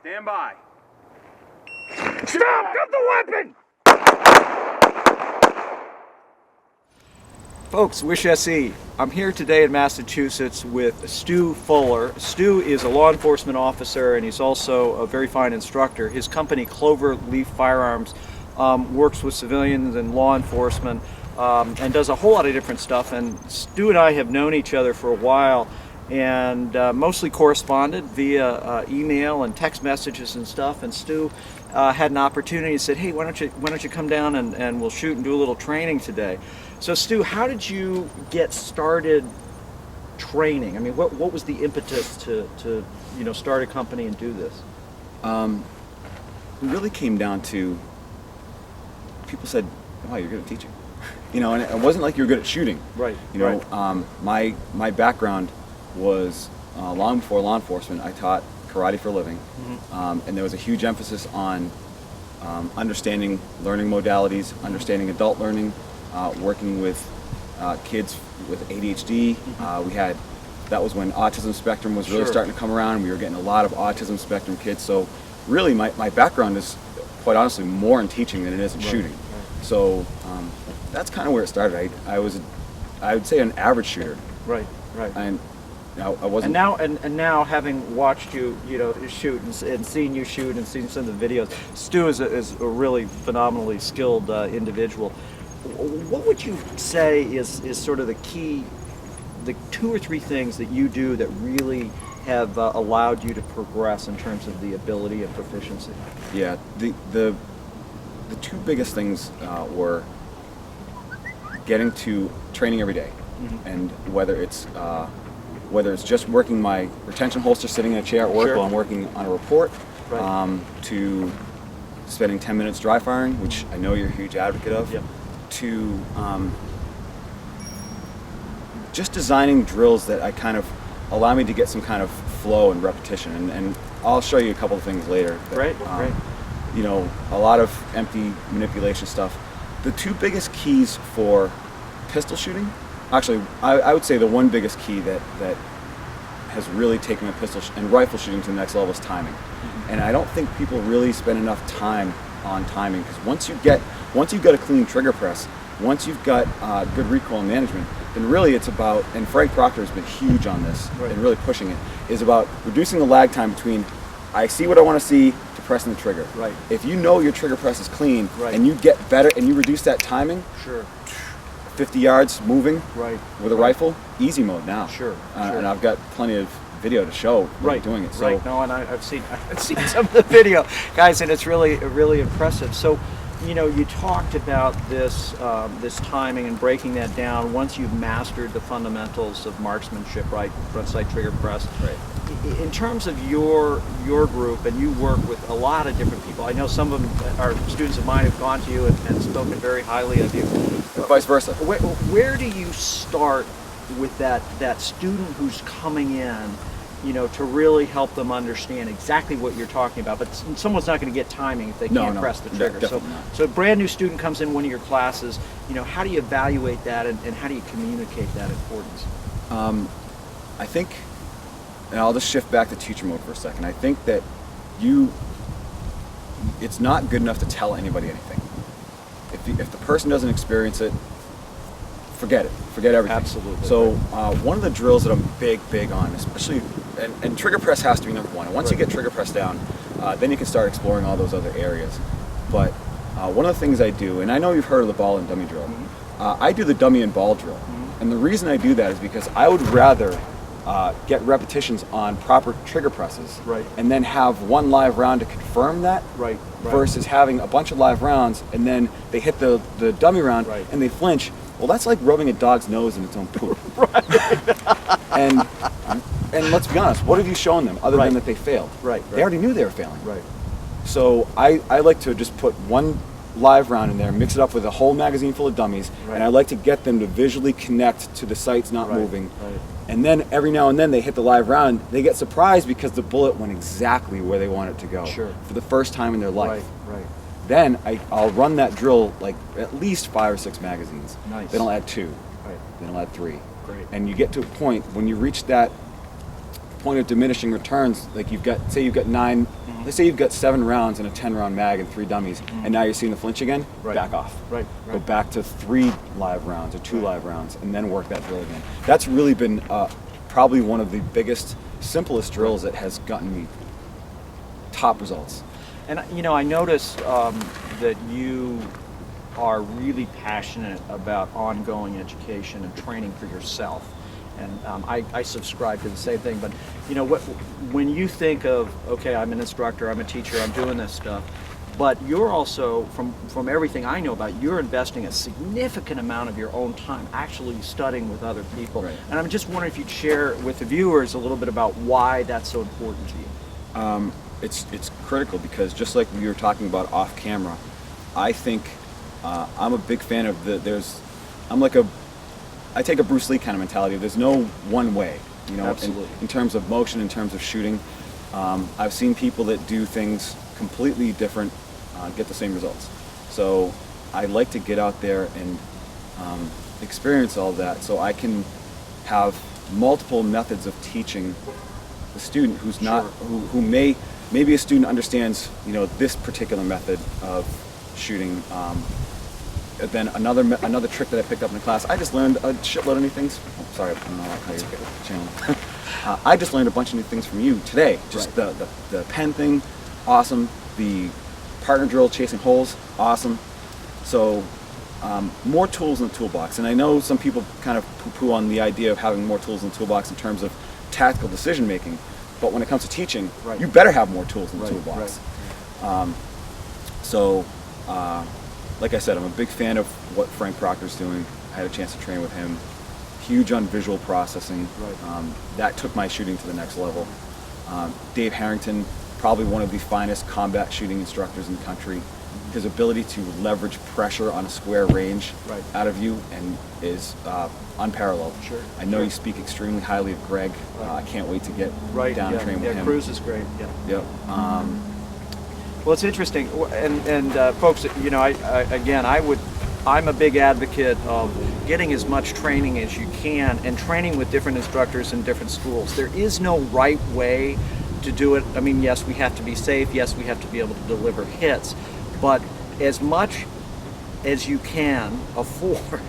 Stand by. Stop! Drop the weapon! Folks, Wish SE. I'm here today in Massachusetts with Stu Fuller. Stu is a law enforcement officer and he's also a very fine instructor. His company, Cloverleaf Firearms, works with civilians and law enforcement and does a whole lot of different stuff. And Stu and I have known each other for a while and mostly corresponded via email and text messages and stuff. And Stu had an opportunity and said, hey, why don't you come down and we'll shoot and do a little training today. So Stu, how did you get started training? I mean, what was the impetus to start a company and do this? It really came down to, people said, wow, you're good at teaching. And it wasn't like you were good at shooting. Right. My background was long before law enforcement. I taught karate for a living, and there was a huge emphasis on understanding learning modalities, understanding adult learning, working with kids with ADHD. That was when autism spectrum was really starting to come around. We were getting a lot of autism spectrum kids. So really my background is, quite honestly, more in teaching than it is in shooting. Right. So that's kind of where it started. I would say an average shooter. Right. And I wasn't. And now having watched you, shoot and seen you shoot and seen some of the videos, Stu is a really phenomenally skilled individual. What would you say is sort of the key, the 2 or 3 things that you do that really have allowed you to progress in terms of the ability and proficiency? Yeah, the 2 biggest things were getting to training every day, and whether it's just working my retention holster sitting in a chair at work while I'm working on a report, to spending 10 minutes dry firing, which I know you're a huge advocate of, to just designing drills that I kind of allow me to get some kind of flow and repetition, and I'll show you a couple of things later. Great. A lot of empty manipulation stuff. The 2 biggest keys for pistol shooting, actually, I would say the one biggest key that has really taken a pistol and rifle shooting to the next level is timing. And I don't think people really spend enough time on timing, because once you've got a clean trigger press, once you've got good recoil management, then really it's about, and Frank Proctor has been huge on this and really pushing it, is about reducing the lag time between I see what I want to see to pressing the trigger. Right. If you know your trigger press is clean and you get better and you reduce that timing, 50 yards moving with a rifle, easy mode now. And I've got plenty of video to show doing it. So. No, and I've seen some of the video, guys, and it's really impressive. So, you talked about this this timing and breaking that down once you've mastered the fundamentals of marksmanship, front sight trigger press. In terms of your group, and you work with a lot of different people. I know some of them are students of mine who've gone to you and spoken very highly of you. And vice versa. Where do you start with that student who's coming in, to really help them understand exactly what you're talking about? But someone's not going to get timing if they can't press the trigger. So a brand new student comes in one of your classes, how do you evaluate that and how do you communicate that importance? I think, and I'll just shift back to teacher mode for a second. I think that it's not good enough to tell anybody anything. If the person doesn't experience it, forget it. Forget everything. Absolutely. So one of the drills that I'm big on, especially, and trigger press has to be number 1. And once you get trigger press down, then you can start exploring all those other areas. But one of the things I do, and I know you've heard of the ball and dummy drill, I do the dummy and ball drill. And the reason I do that is because I would rather get repetitions on proper trigger presses, and then have 1 live round to confirm that, versus having a bunch of live rounds and then they hit the dummy round and they flinch. Well, that's like rubbing a dog's nose in its own poop. And let's be honest, what have you shown them other than that they failed? They already knew they were failing. So I like to just put 1 live round in there, mix it up with a whole magazine full of dummies, and I like to get them to visually connect to the sights not moving. And then every now and then they hit the live round, they get surprised because the bullet went exactly where they want it to go for the first time in their life. Then I'll run that drill like at least 5 or 6 magazines. Then I'll add 2. Then I'll add 3. And you get to a point when you reach that point of diminishing returns, like say you've got 9, let's say you've got 7 rounds in a 10-round mag and 3 dummies, and now you're seeing the flinch again, back off. Right. Go back to 3 live rounds or 2 live rounds, and then work that drill again. That's really been probably one of the biggest, simplest drills that has gotten me top results. And I noticed that you are really passionate about ongoing education and training for yourself. And I subscribe to the same thing. But when you think of, okay, I'm an instructor, I'm a teacher, I'm doing this stuff, but you're also, from everything I know about, you're investing a significant amount of your own time actually studying with other people. Right. And I'm just wondering if you'd share with the viewers a little bit about why that's so important to you. It's critical because just like we were talking about off camera, I think I'm a big fan of I take a Bruce Lee kind of mentality. There's no one way, Absolutely. In terms of motion, in terms of shooting. I've seen people that do things completely different, get the same results. So I like to get out there and experience all of that so I can have multiple methods of teaching the student who's not, who maybe a student understands, this particular method of shooting. Then another trick that I picked up in the class, I just learned a shitload of new things. Oh, sorry, I don't know how you get the channel. I just learned a bunch of new things from you today. Just the pen thing, awesome. The partner drill, chasing holes, awesome. So more tools in the toolbox. And I know some people kind of poo-poo on the idea of having more tools in the toolbox in terms of tactical decision making. But when it comes to teaching, you better have more tools in the toolbox. Like I said, I'm a big fan of what Frank Proctor's doing. I had a chance to train with him. Huge on visual processing. That took my shooting to the next level. Dave Harrington, probably one of the finest combat shooting instructors in the country. His ability to leverage pressure on a square range out of you and is unparalleled. I know you speak extremely highly of Greg. I can't wait to get down and train with him. Yeah, Cruz is great. Yep. Well, it's interesting, and folks, I'm a big advocate of getting as much training as you can and training with different instructors in different schools. There is no right way to do it. I mean, yes, we have to be safe. Yes, we have to be able to deliver hits, but as much as you can afford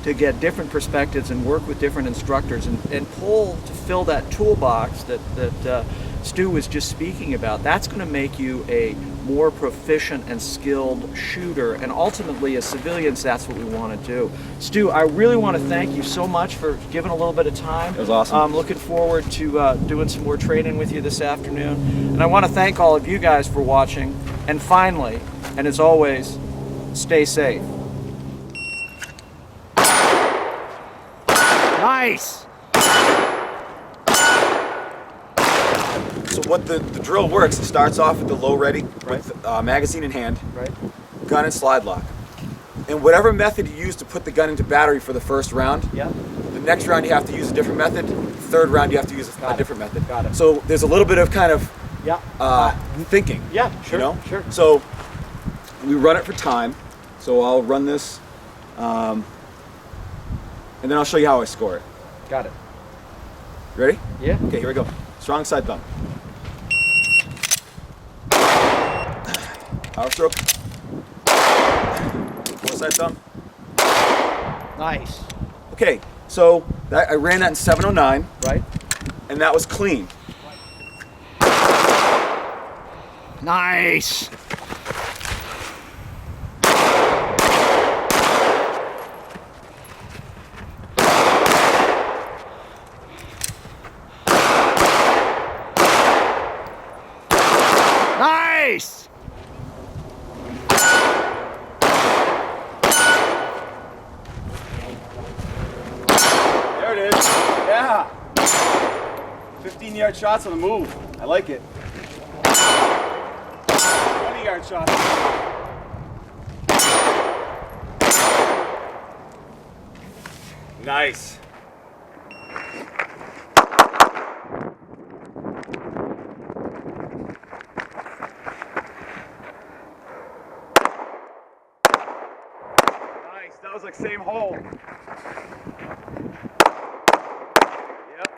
to get different perspectives and work with different instructors and pull to fill that toolbox that Stu was just speaking about, that's going to make you a more proficient and skilled shooter, and ultimately as civilians that's what we want to do. Stu, I really want to thank you so much for giving a little bit of time. It was awesome. I'm looking forward to doing some more training with you this afternoon, and I want to thank all of you guys for watching, and finally, and as always, stay safe. Nice! So what the drill works, it starts off with the low ready, with magazine in hand, gun and slide lock. And whatever method you use to put the gun into battery for the first round, the next round you have to use a different method, the third round you have to use a different method. Got it. So there's a little bit of kind of thinking. Sure. So we run it for time. So I'll run this, and then I'll show you how I score it. Got it. Ready? Yeah. Okay, here we go. Strong side thumb. Power stroke. Full side thumb. Nice. Okay, so I ran that in 709. Right. And that was clean. Nice. Nice. There it is. Yeah. 15-yard shots on the move. I like it. 20-yard shots. Nice. Nice. That was like same hole. Yep.